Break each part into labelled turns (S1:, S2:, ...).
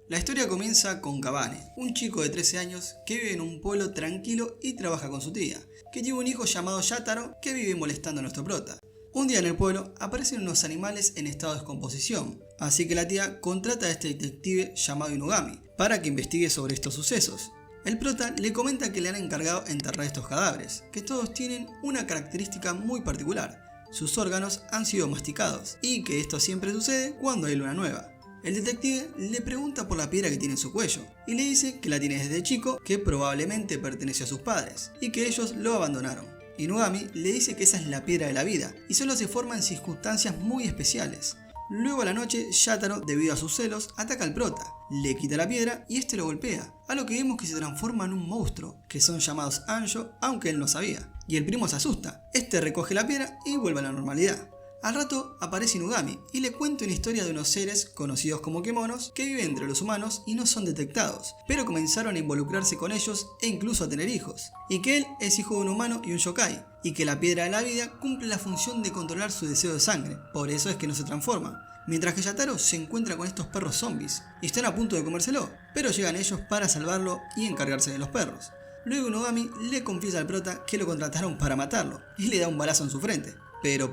S1: La historia comienza con Kabane, un chico de 13 años que vive en un pueblo tranquilo y trabaja con su tía, que tiene un hijo llamado Yataro que vive molestando a nuestro prota. Un día en el pueblo aparecen unos animales en estado de descomposición, así que la tía contrata a este detective llamado Inugami para que investigue sobre estos sucesos. El prota le comenta que le han encargado enterrar estos cadáveres, que todos tienen una característica muy particular: sus órganos han sido masticados y que esto siempre sucede cuando hay luna nueva. El detective le pregunta por la piedra que tiene en su cuello y le dice que la tiene desde chico, que probablemente perteneció a sus padres y que ellos lo abandonaron. Inugami le dice que esa es la piedra de la vida y solo se forma en circunstancias muy especiales. Luego a la noche, Yataro, debido a sus celos, ataca al prota, le quita la piedra y este lo golpea, a lo que vemos que se transforma en un monstruo, que son llamados Anjo, aunque él no sabía. Y el primo se asusta, este recoge la piedra y vuelve a la normalidad. Al rato aparece Inugami y le cuenta una historia de unos seres conocidos como kemonos que viven entre los humanos y no son detectados, pero comenzaron a involucrarse con ellos e incluso a tener hijos, y que él es hijo de un humano y un yokai, y que la piedra de la vida cumple la función de controlar su deseo de sangre, por eso es que no se transforma. Mientras que Yataro se encuentra con estos perros zombies y están a punto de comérselo, pero llegan ellos para salvarlo y encargarse de los perros. Luego Inugami le confiesa al prota que lo contrataron para matarlo y le da un balazo en su frente. Pero,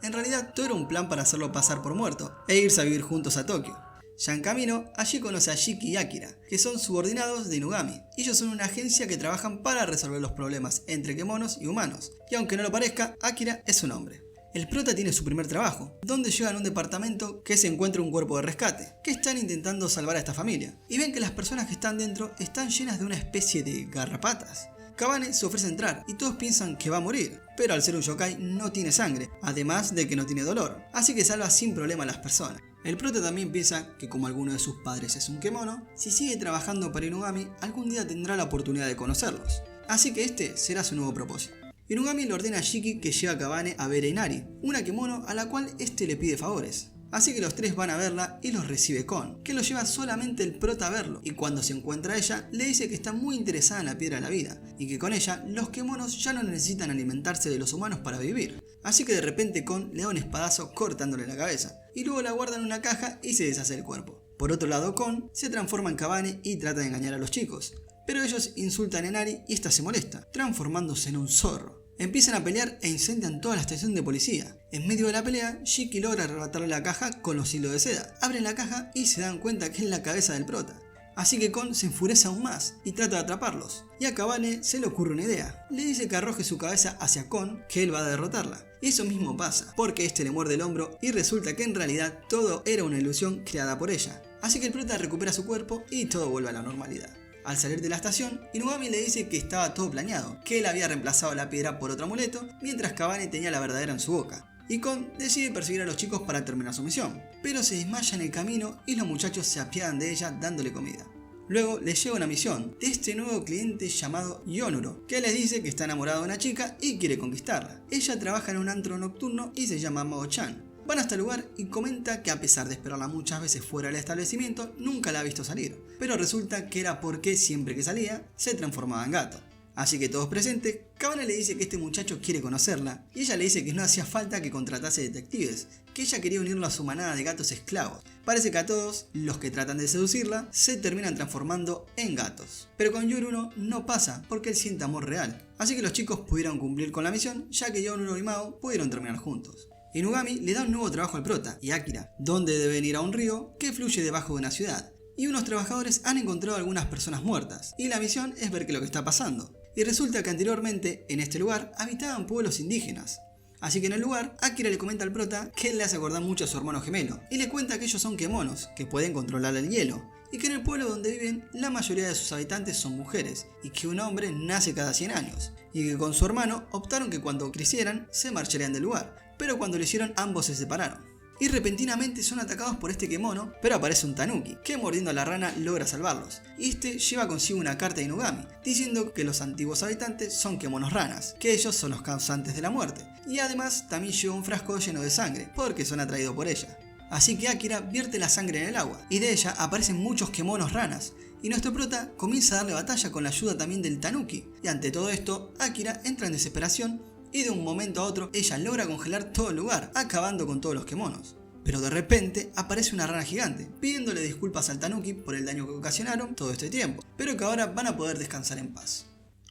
S1: en realidad todo era un plan para hacerlo pasar por muerto e irse a vivir juntos a Tokio. Ya en camino, allí conoce a Shiki y Akira, que son subordinados de Inugami. Ellos son una agencia que trabajan para resolver los problemas entre kemonos y humanos, y aunque no lo parezca, Akira es un hombre. El prota tiene su primer trabajo, donde llegan a un departamento que se encuentra un cuerpo de rescate, que están intentando salvar a esta familia, y ven que las personas que están dentro están llenas de una especie de garrapatas. Kabane se ofrece a entrar y todos piensan que va a morir, pero al ser un yokai no tiene sangre, además de que no tiene dolor, así que salva sin problema a las personas. El prota también piensa que como alguno de sus padres es un kemono, si sigue trabajando para Inugami, algún día tendrá la oportunidad de conocerlos, así que este será su nuevo propósito. Inugami le ordena a Shiki que lleve a Kabane a ver a Inari, una kemono a la cual este le pide favores. Así que los tres van a verla y los recibe Kon, que lo lleva solamente el prota a verlo, y cuando se encuentra a ella, le dice que está muy interesada en la piedra de la vida, y que con ella, los kemonos ya no necesitan alimentarse de los humanos para vivir. Así que de repente Kon le da un espadazo cortándole la cabeza, y luego la guarda en una caja y se deshace el cuerpo. Por otro lado, Kon se transforma en Kabane y trata de engañar a los chicos, pero ellos insultan a Inari y esta se molesta, transformándose en un zorro. Empiezan a pelear e incendian toda la estación de policía. En medio de la pelea, Shiki logra arrebatarle la caja con los hilos de seda. Abren la caja y se dan cuenta que es la cabeza del prota. Así que Kon se enfurece aún más y trata de atraparlos. Y a Kabane se le ocurre una idea. Le dice que arroje su cabeza hacia Kon, que él va a derrotarla. Y eso mismo pasa, porque este le muerde el hombro y resulta que en realidad todo era una ilusión creada por ella. Así que el prota recupera su cuerpo y todo vuelve a la normalidad. Al salir de la estación, Inugami le dice que estaba todo planeado, que él había reemplazado la piedra por otro amuleto, mientras Kabane tenía la verdadera en su boca. Y Kon decide perseguir a los chicos para terminar su misión, pero se desmaya en el camino y los muchachos se apiadan de ella dándole comida. Luego les llega una misión de este nuevo cliente llamado Yonuro, que les dice que está enamorado de una chica y quiere conquistarla. Ella trabaja en un antro nocturno y se llama Mao-chan. Van hasta el lugar y comenta que a pesar de esperarla muchas veces fuera del establecimiento, nunca la ha visto salir, pero resulta que era porque siempre que salía, se transformaba en gato. Así que todos presentes, Kabane le dice que este muchacho quiere conocerla, y ella le dice que no hacía falta que contratase detectives, que ella quería unirlo a su manada de gatos esclavos. Parece que a todos, los que tratan de seducirla, se terminan transformando en gatos. Pero con Yonuro no pasa, porque él siente amor real. Así que los chicos pudieron cumplir con la misión, ya que Yonuro y Mao pudieron terminar juntos. Inugami le da un nuevo trabajo al prota y Akira, donde deben ir a un río que fluye debajo de una ciudad. Y unos trabajadores han encontrado algunas personas muertas, y la misión es ver qué es lo que está pasando. Y resulta que anteriormente, en este lugar, habitaban pueblos indígenas. Así que en el lugar, Akira le comenta al prota que él le hace acordar mucho a su hermano gemelo, y le cuenta que ellos son kemonos, que pueden controlar el hielo, y que en el pueblo donde viven, la mayoría de sus habitantes son mujeres, y que un hombre nace cada 100 años, y que con su hermano optaron que cuando crecieran, se marcharían del lugar. Pero cuando lo hicieron ambos se separaron. Y repentinamente son atacados por este kemono, pero aparece un tanuki, que mordiendo a la rana logra salvarlos. Y este lleva consigo una carta de Inugami, diciendo que los antiguos habitantes son kemonos ranas, que ellos son los causantes de la muerte. Y además también lleva un frasco lleno de sangre, porque son atraídos por ella. Así que Akira vierte la sangre en el agua, y de ella aparecen muchos kemonos ranas. Y nuestro prota comienza a darle batalla con la ayuda también del tanuki. Y ante todo esto, Akira entra en desesperación y de un momento a otro ella logra congelar todo el lugar, acabando con todos los kemonos. Pero de repente aparece una rana gigante, pidiéndole disculpas al tanuki por el daño que ocasionaron todo este tiempo, pero que ahora van a poder descansar en paz.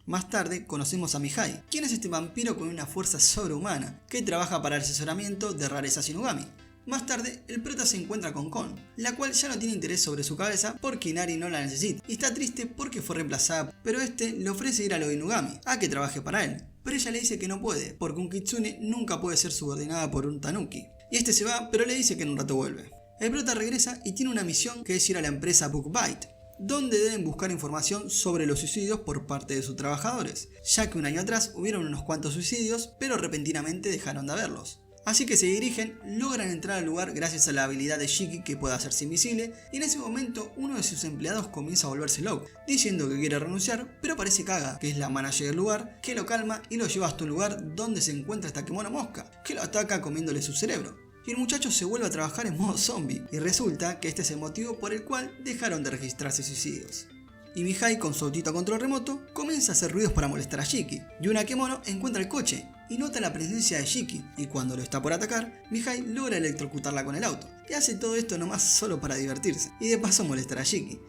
S1: Más tarde conocemos a Mihai, quien es este vampiro con una fuerza sobrehumana, que trabaja para el asesoramiento de rarezas Inugami. Más tarde, el prota se encuentra con Kon, la cual ya no tiene interés sobre su cabeza porque Inari no la necesita, y está triste porque fue reemplazada, pero este le ofrece ir a lo de Inugami, a que trabaje para él, pero ella le dice que no puede, porque un kitsune nunca puede ser subordinada por un tanuki, y este se va, pero le dice que en un rato vuelve. El prota regresa y tiene una misión que es ir a la empresa BookBite, donde deben buscar información sobre los suicidios por parte de sus trabajadores, ya que un año atrás hubieron unos cuantos suicidios, pero repentinamente dejaron de haberlos. Así que se dirigen, logran entrar al lugar gracias a la habilidad de Shiki que puede hacerse invisible, y en ese momento uno de sus empleados comienza a volverse loco, diciendo que quiere renunciar, pero aparece Kaga, que es la manager del lugar, que lo calma y lo lleva hasta un lugar donde se encuentra esta Kemono Mosca, que lo ataca comiéndole su cerebro. Y el muchacho se vuelve a trabajar en modo zombie, y resulta que este es el motivo por el cual dejaron de registrarse suicidios. Y Mihai, con su autito a control remoto, comienza a hacer ruidos para molestar a Shiki. Y una Kemono encuentra el coche y nota la presencia de Shiki, y cuando lo está por atacar, Mihai logra electrocutarla con el auto. Y hace todo esto nomás solo para divertirse, y de paso molestar a Shiki.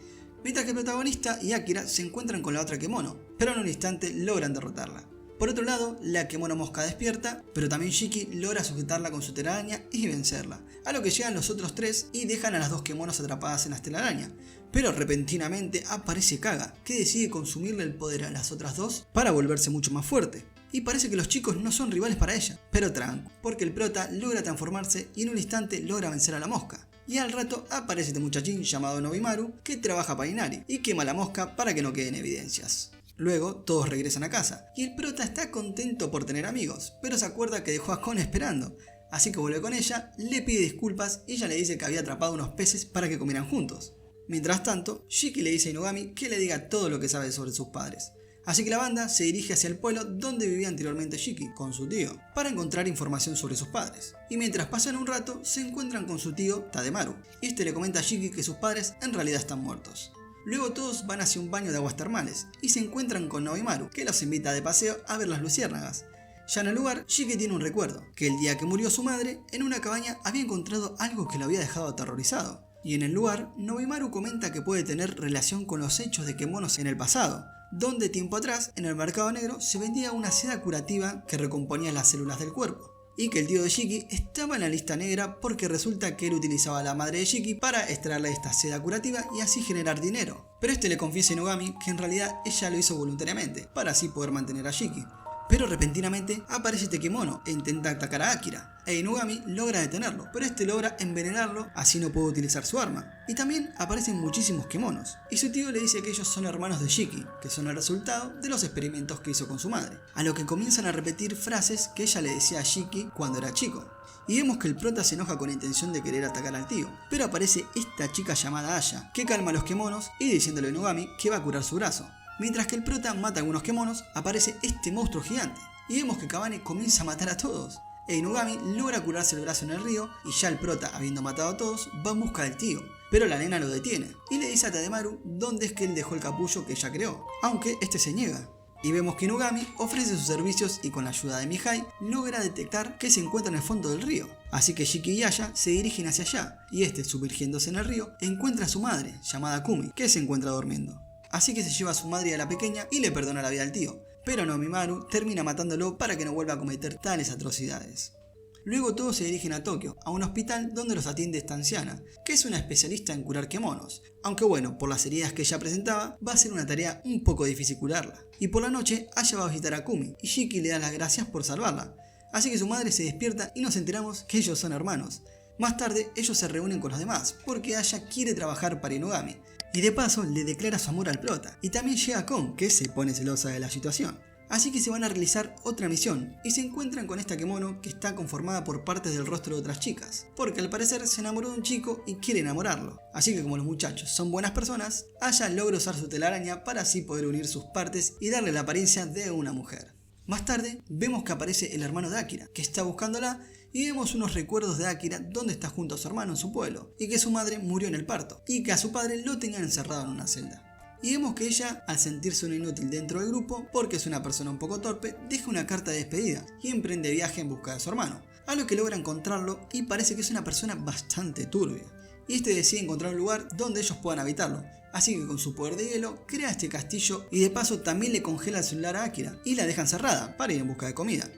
S1: Mientras que el protagonista y Akira se encuentran con la otra Kemono, pero en un instante logran derrotarla. Por otro lado, la Kemono Mosca despierta, pero también Shiki logra sujetarla con su telaraña y vencerla, a lo que llegan los otros tres y dejan a las dos Kemonos atrapadas en la telaraña. Pero repentinamente aparece Kaga, que decide consumirle el poder a las otras dos para volverse mucho más fuerte. Y parece que los chicos no son rivales para ella, pero tranco, porque el prota logra transformarse y en un instante logra vencer a la mosca. Y al rato aparece este muchachín llamado Nobimaru, que trabaja para Inari y quema la mosca para que no queden evidencias. Luego todos regresan a casa, y el prota está contento por tener amigos, pero se acuerda que dejó a Kon esperando, así que vuelve con ella, le pide disculpas y ella le dice que había atrapado unos peces para que comieran juntos. Mientras tanto, Shiki le dice a Inugami que le diga todo lo que sabe sobre sus padres, así que la banda se dirige hacia el pueblo donde vivía anteriormente Shiki, con su tío, para encontrar información sobre sus padres. Y mientras pasan un rato, se encuentran con su tío Tademaru, y este le comenta a Shiki que sus padres en realidad están muertos. Luego todos van hacia un baño de aguas termales y se encuentran con Nobimaru, que los invita de paseo a ver las luciérnagas. Ya en el lugar, Shiki tiene un recuerdo, que el día que murió su madre, en una cabaña había encontrado algo que lo había dejado aterrorizado. Y en el lugar, Nobimaru comenta que puede tener relación con los hechos de Kemonos en el pasado, donde tiempo atrás, en el mercado negro, se vendía una seda curativa que recomponía las células del cuerpo. Y que el tío de Shiki estaba en la lista negra porque resulta que él utilizaba a la madre de Shiki para extraerle esta seda curativa y así generar dinero. Pero este le confiesa a Inugami que en realidad ella lo hizo voluntariamente, para así poder mantener a Shiki. Pero repentinamente aparece este Kemono e intenta atacar a Akira, e Inugami logra detenerlo, pero este logra envenenarlo, así no puede utilizar su arma. Y también aparecen muchísimos Kemonos, y su tío le dice que ellos son hermanos de Shiki, que son el resultado de los experimentos que hizo con su madre, a lo que comienzan a repetir frases que ella le decía a Shiki cuando era chico. Y vemos que el prota se enoja con la intención de querer atacar al tío, pero aparece esta chica llamada Aya, que calma a los Kemonos y diciéndole a Inugami que va a curar su brazo. Mientras que el prota mata a algunos Kemonos, aparece este monstruo gigante, y vemos que Kabane comienza a matar a todos. E Inugami logra curarse el brazo en el río, y ya el prota, habiendo matado a todos, va en busca del tío. Pero la nena lo detiene, y le dice a Tademaru dónde es que él dejó el capullo que ella creó, aunque este se niega. Y vemos que Inugami ofrece sus servicios y con la ayuda de Mihai logra detectar que se encuentra en el fondo del río. Así que Shiki y Aya se dirigen hacia allá, y este, sumergiéndose en el río, encuentra a su madre, llamada Kumi, que se encuentra durmiendo. Así que se lleva a su madre y a la pequeña y le perdona la vida al tío, pero Nobimaru termina matándolo para que no vuelva a cometer tales atrocidades. Luego todos se dirigen a Tokio, a un hospital donde los atiende esta anciana, que es una especialista en curar Kemonos, aunque bueno, por las heridas que ella presentaba, va a ser una tarea un poco difícil curarla. Y por la noche, Aya va a visitar a Kumi, y Shiki le da las gracias por salvarla, así que su madre se despierta y nos enteramos que ellos son hermanos. Más tarde, ellos se reúnen con los demás, porque Aya quiere trabajar para Inugami, y de paso le declara su amor al prota, y también llega Kon, que se pone celosa de la situación. Así que se van a realizar otra misión, y se encuentran con esta Kemono que está conformada por partes del rostro de otras chicas, porque al parecer se enamoró de un chico y quiere enamorarlo. Así que como los muchachos son buenas personas, Aya logra usar su telaraña para así poder unir sus partes y darle la apariencia de una mujer. Más tarde, vemos que aparece el hermano de Akira, que está buscándola, y vemos unos recuerdos de Akira donde está junto a su hermano en su pueblo, y que su madre murió en el parto, y que a su padre lo tenían encerrado en una celda. Y vemos que ella, al sentirse una inútil dentro del grupo, porque es una persona un poco torpe, deja una carta de despedida y emprende viaje en busca de su hermano, a lo que logra encontrarlo y parece que es una persona bastante turbia. Y este decide encontrar un lugar donde ellos puedan habitarlo, así que con su poder de hielo crea este castillo y de paso también le congela el celular a Akira y la deja encerrada para ir en busca de comida.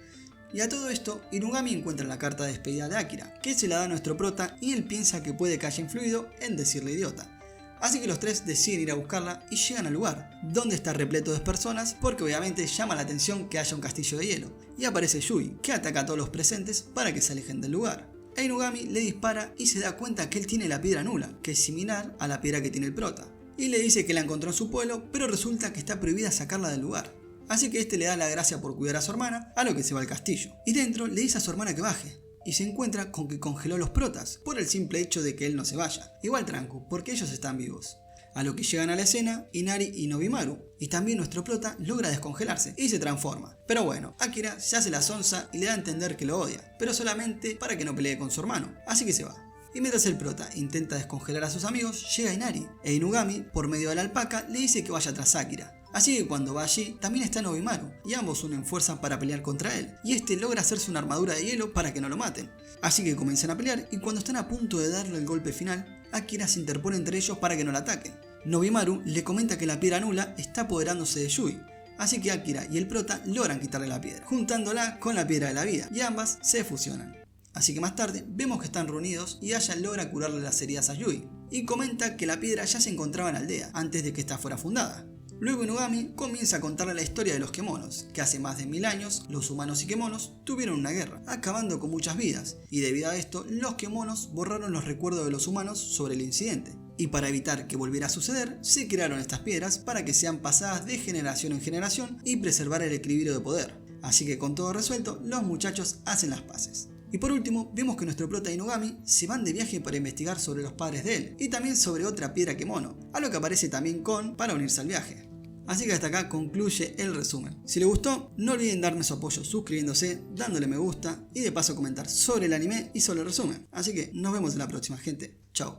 S1: Y a todo esto, Inugami encuentra la carta de despedida de Akira, que se la da a nuestro prota y él piensa que puede que haya influido en decirle idiota. Así que los tres deciden ir a buscarla y llegan al lugar, donde está repleto de personas porque obviamente llama la atención que haya un castillo de hielo. Y aparece Yui, que ataca a todos los presentes para que se alejen del lugar. E Inugami le dispara y se da cuenta que él tiene la piedra nula, que es similar a la piedra que tiene el prota. Y le dice que la encontró en su pueblo, pero resulta que está prohibida sacarla del lugar. Así que este le da la gracia por cuidar a su hermana, a lo que se va al castillo. Y dentro le dice a su hermana que baje. Y se encuentra con que congeló los protas, por el simple hecho de que él no se vaya. Igual tranco, porque ellos están vivos. A lo que llegan a la escena Inari y Nobimaru, y también nuestro prota logra descongelarse y se transforma. Pero bueno, Akira se hace la sonsa y le da a entender que lo odia, pero solamente para que no pelee con su hermano, así que se va. Y mientras el prota intenta descongelar a sus amigos, llega Inari, e Inugami, por medio de la alpaca, le dice que vaya tras Akira. Así que cuando va allí, también está Nobimaru, y ambos unen fuerzas para pelear contra él, y este logra hacerse una armadura de hielo para que no lo maten. Así que comienzan a pelear, y cuando están a punto de darle el golpe final, Akira se interpone entre ellos para que no la ataquen. Nobimaru le comenta que la piedra nula está apoderándose de Yui, así que Akira y el prota logran quitarle la piedra, juntándola con la piedra de la vida, y ambas se fusionan. Así que más tarde vemos que están reunidos y Aya logra curarle las heridas a Yui, y comenta que la piedra ya se encontraba en la aldea, antes de que esta fuera fundada. Luego Inugami comienza a contarle la historia de los Kemonos, que hace más de 1000 años los humanos y Kemonos tuvieron una guerra, acabando con muchas vidas, y debido a esto los Kemonos borraron los recuerdos de los humanos sobre el incidente. Y para evitar que volviera a suceder, se crearon estas piedras para que sean pasadas de generación en generación y preservar el equilibrio de poder. Así que con todo resuelto, los muchachos hacen las paces. Y por último, vemos que nuestro prota Inugami se van de viaje para investigar sobre los padres de él, y también sobre otra piedra Kemono, a lo que aparece también Kon para unirse al viaje. Así que hasta acá concluye el resumen. Si les gustó, no olviden darme su apoyo suscribiéndose, dándole me gusta y de paso comentar sobre el anime y sobre el resumen. Así que nos vemos en la próxima, gente. Chao.